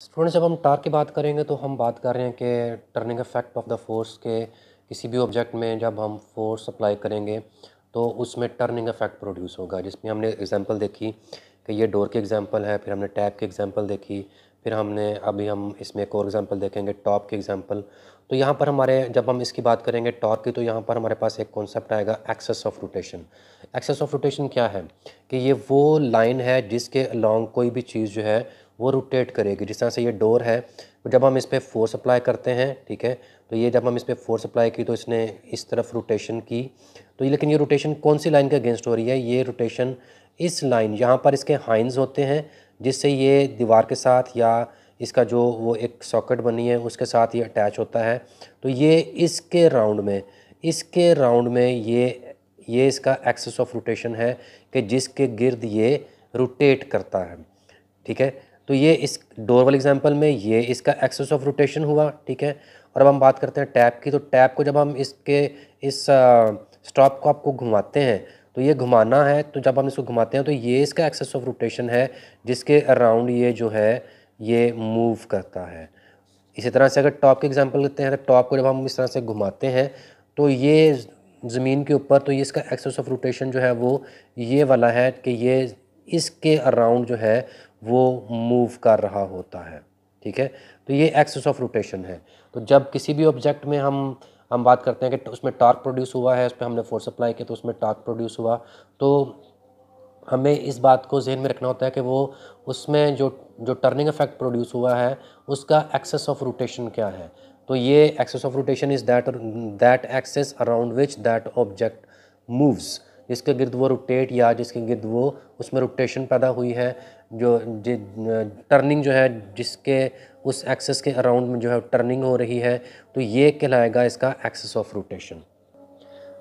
Students, जब हम torque की बात करेंगे तो हम बात कर रहे हैं कि turning effect of the force के किसी भी ऑब्जेक्ट में जब हम फोर्स अप्लाई करेंगे तो उसमें टर्निंग इफेक्ट प्रोड्यूस होगा। जिसमें हमने एग्जांपल देखी कि ये डोर की एग्जांपल है, फिर हमने टैप की एग्जांपल देखी, फिर हमने अभी हम इसमें एक और एग्जांपल देखेंगे टॉप की एग्जांपल। तो यहाँ पर हमारे जब हम इसकी बात करेंगे टॉर्क की तो यहाँ पर हमारे पास एक कॉन्सेप्ट आएगा axis of rotation. Axis of rotation क्या है कि ये वो लाइन है जिसके अलोंग कोई भी चीज़ जो है वो रोटेट करेगी। जिस तरह से ये डोर है, तो जब हम इस पर फोर्स अप्लाई करते हैं, ठीक है, तो ये जब हम इस पर फोर्स अप्लाई की तो इसने इस तरफ रोटेशन की, तो ये लेकिन ये रोटेशन कौन सी लाइन के अगेंस्ट हो रही है? ये रोटेशन इस लाइन, यहाँ पर इसके हाइंस होते हैं जिससे ये दीवार के साथ या इसका जो वो एक सॉकेट बनी है उसके साथ ये अटैच होता है। तो ये इसके राउंड में ये इसका एक्सिस ऑफ रोटेशन है कि जिसके गिर्द ये रोटेट करता है, ठीक है। तो ये इस डोर वाले एग्जांपल में ये इसका एक्सिस ऑफ रोटेशन हुआ, ठीक है। और अब हम बात करते हैं टैप की। तो टैप को जब हम इसके इस स्टॉप को आपको घुमाते हैं तो ये घुमाना है, तो जब हम इसको घुमाते हैं तो ये इसका एक्सिस ऑफ रोटेशन है जिसके अराउंड ये जो है ये मूव करता है। इसी तरह से अगर टॉप के एग्जांपल लेते हैं तो टॉप को जब हम इस तरह से घुमाते हैं तो ये ज़मीन के ऊपर, तो ये इसका एक्सिस ऑफ रोटेशन जो है वो ये वाला है कि ये इसके अराउंड जो है वो मूव कर रहा होता है, ठीक है। तो ये एक्सिस ऑफ रोटेशन है। तो जब किसी भी ऑब्जेक्ट में हम बात करते हैं कि उसमें टॉर्क प्रोड्यूस हुआ है, उस पर हमने फोर्स अप्लाई किया तो उसमें टॉर्क प्रोड्यूस हुआ, तो हमें इस बात को जहन में रखना होता है कि वो उसमें जो जो टर्निंग इफेक्ट प्रोड्यूस हुआ है उसका एक्सेस ऑफ रोटेशन क्या है। तो ये axis of rotation is that axis around which that object moves, जिसके गिर्द वो रोटेट या जिसके गिर्द वो उसमें रोटेशन पैदा हुई है, जो टर्निंग जो है जिसके उस एक्सेस के अराउंड में जो है टर्निंग हो रही है, तो ये कहलाएगा इसका एक्सेस ऑफ रोटेशन।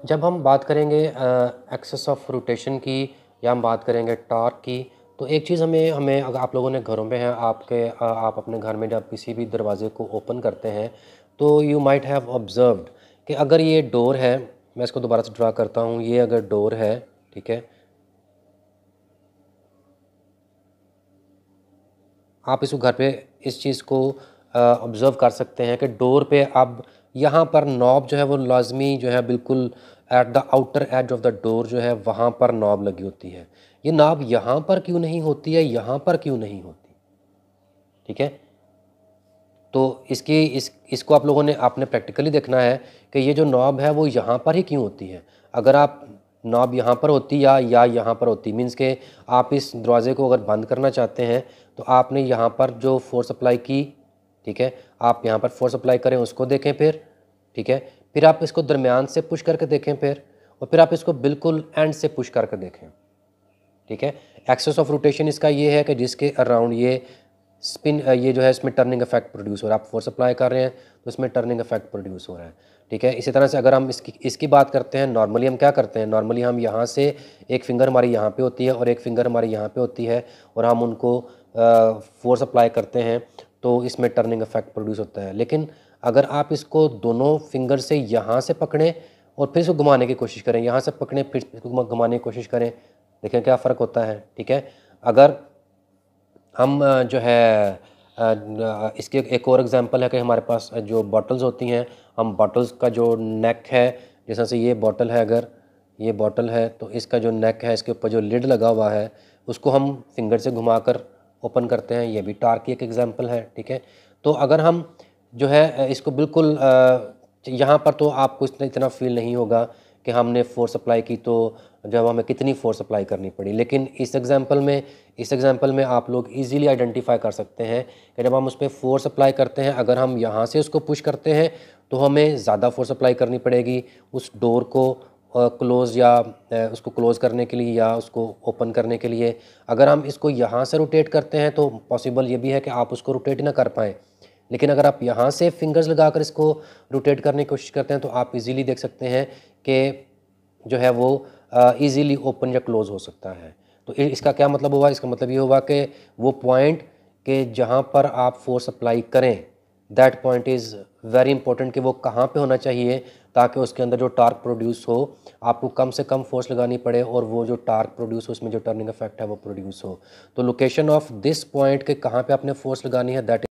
जब हम बात करेंगे एक्सेस ऑफ रोटेशन की या हम बात करेंगे टॉर्क की, तो एक चीज़ हमें हमें अगर आप लोगों ने घरों में है आप अपने घर में जब किसी भी दरवाजे को ओपन करते हैं तो यू माइट हैव ऑब्जर्व्ड कि अगर ये डोर है, मैं इसको दोबारा से ड्रा करता हूँ, ये अगर डोर है, ठीक है, आप इस घर पे इस चीज़ को ऑब्ज़र्व कर सकते हैं कि डोर पे अब यहाँ पर नॉब जो है वो लाजमी जो है बिल्कुल at the outer as of the door जो है वहाँ पर नॉब लगी होती है। ये नॉब यहाँ पर क्यों नहीं होती है, यहाँ पर क्यों नहीं होती, ठीक है। तो इसको आप लोगों ने आपने प्रैक्टिकली देखना है कि ये जो नॉब है वो यहाँ पर ही क्यों होती है। अगर आप नॉब यहाँ पर होती या यहाँ पर होती, मीन्स के आप इस दरवाज़े को अगर बंद करना चाहते हैं तो आपने यहाँ पर जो फोर्स अप्लाई की, ठीक है, आप यहाँ पर फोर्स अप्लाई करें उसको देखें फिर, ठीक है, फिर आप इसको दरमियान से पुश करके देखें फिर, और फिर आप इसको बिल्कुल एंड से पुश करके देखें, ठीक है। एक्सेस ऑफ रोटेशन इसका ये है कि जिसके अराउंड ये स्पिन ये जो है इसमें टर्निंग इफेक्ट प्रोड्यूस हो रहा है। आप फोर्स अप्लाई कर रहे हैं तो इसमें टर्निंग इफेक्ट प्रोड्यूस हो रहा है, ठीक है। इसी तरह से अगर हम इसकी बात करते हैं, नॉर्मली हम क्या करते हैं, नॉर्मली हम यहाँ से एक फिंगर हमारी यहाँ पे होती है और एक फिंगर हमारी यहाँ पे होती है और हम उनको फोर्स अप्लाई करते हैं तो इसमें टर्निंग इफेक्ट प्रोड्यूस होता है। लेकिन अगर आप इसको दोनों फिंगर से यहाँ से पकड़ें और फिर इसको घुमाने की कोशिश करें, यहाँ से पकड़ें फिर इसको घुमाने की कोशिश करें, देखें क्या फ़र्क होता है, ठीक है। अगर हम जो है इसके एक और एग्जांपल है कि हमारे पास जो बॉटल्स होती हैं, हम बॉटल्स का जो नेक है, जैसा से ये बॉटल है, अगर ये बॉटल है तो इसका जो नेक है, इसके ऊपर जो लिड लगा हुआ है उसको हम फिंगर से घुमाकर ओपन करते हैं, ये भी टार्क की एक एग्जांपल है, ठीक है। तो अगर हम जो है इसको बिल्कुल यहाँ पर तो आपको इतना फील नहीं होगा कि हमने फोर्स अप्लाई की तो जब हमें कितनी फोर्स अप्लाई करनी पड़ी, लेकिन इस एग्जांपल में आप लोग इजीली आइडेंटिफाई कर सकते हैं कि जब हम उस पर फोर्स अप्लाई करते हैं, अगर हम यहाँ से उसको पुश करते हैं तो हमें ज़्यादा फोर्स अप्लाई करनी पड़ेगी उस डोर को क्लोज़ या उसको क्लोज़ करने के लिए या उसको ओपन करने के लिए। अगर हम इसको यहाँ से रोटेट करते हैं तो पॉसिबल ये भी है कि आप उसको रोटेट ना कर पाएँ, लेकिन अगर आप यहाँ से फिंगर्स लगाकर इसको रोटेट करने की कोशिश करते हैं तो आप इजीली देख सकते हैं कि जो है वो इजीली ओपन या क्लोज़ हो सकता है। तो इसका क्या मतलब हुआ? इसका मतलब ये हुआ कि वो पॉइंट कि जहाँ पर आप फोर्स अप्लाई करें, that point is very important कि वो कहाँ पे होना चाहिए ताकि उसके अंदर जो टार्क प्रोड्यूस हो, आपको कम से कम फोर्स लगानी पड़े और वो जो टार्क प्रोड्यूस हो उसमें जो टर्निंग इफेक्ट है वो प्रोड्यूस हो। तो लोकेशन ऑफ दिस पॉइंट के कहाँ पे आपने फोर्स लगानी है, दैट